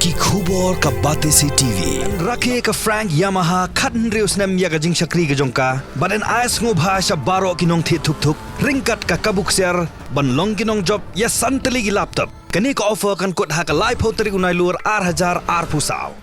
ki khubor ka bate si TV rakhe ka Frank Yamaha khan reus nem ya ga jing shakri ga jongka baden ais ngo bha sha baro kinong thi thuk thuk ringkat ka kabuk ser ban long kinong job ya santali gi laptop kani ka offer kan kot ha ka live hoteri unai lur 8000 ar pusau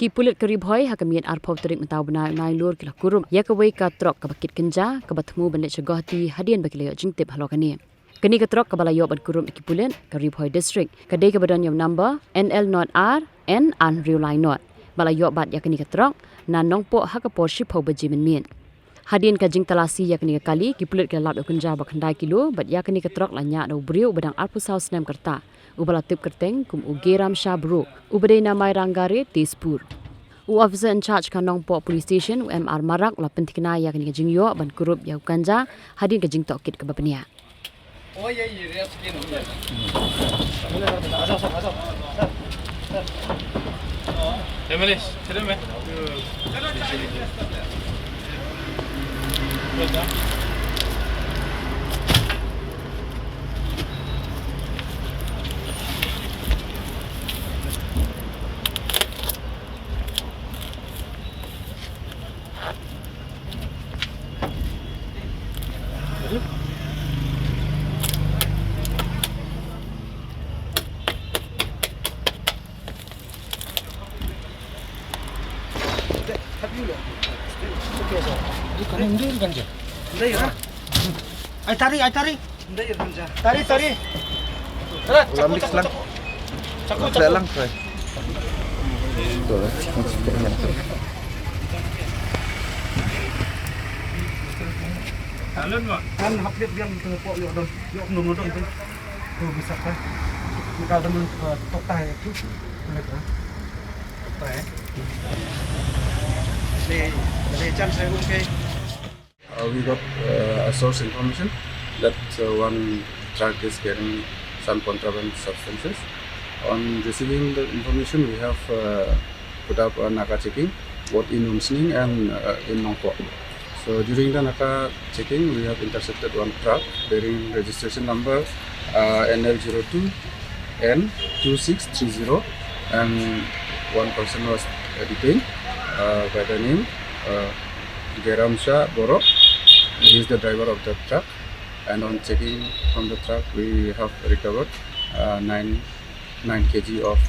Ki Pulit Kurup hakamian arpau terik mentau benar nai lur kila Kurup ya kawai ka Trok ka bakit Kynja ka Thmu bandit Guwahati hadian bagi layo jingtip halokani kini ka Trok ka balayo ban Kurup Ki Pulit Kurup district kadai ka badan yam number NL0R N an real line not balayo bat ya kini ka Trok nan nongpo hakapo ship ho baji min hadian ka jing talasi ya kini ka kali Ki Pulit ka lap Kynja bakhandai kilo bat ya kini ka Trok lanya do briu badang arpusau snem kerta ubala tip kerteng kum ugeram shabru ubade namai ranggare Tespur officer in charge kanong po police station UMR Marak la pentikna ya kini jing yo ban Kurup ya Kynja hadin ka jing tokit ka babania oh ye re skin Emilis terima Hindi Kynja. Hindi ya. Ay tari. Hindi Kynja. Tari. Tara, caku. Lang, Fred. Talon mo. Kan hapit diyan po yo don. Yo nung don din. To bisa ka. Kita teman tok tahe tu. Tok tahe. Le jam saya okay. We got a source information that one truck is carrying some contraband substances. On receiving the information, we have put up a Naka checking, both in Umsning and in Nongpo. So during the Naka checking, we have intercepted one truck bearing registration number NL02 N2630, and one person was detained by the name Geramsha Boro. He is the driver of the truck, and on checking from the truck, we have recovered 9 kg of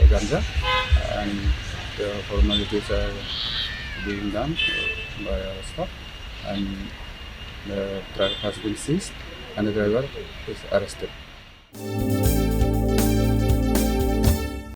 ganja, and the formalities are being done by our staff, and the truck has been seized and the driver is arrested.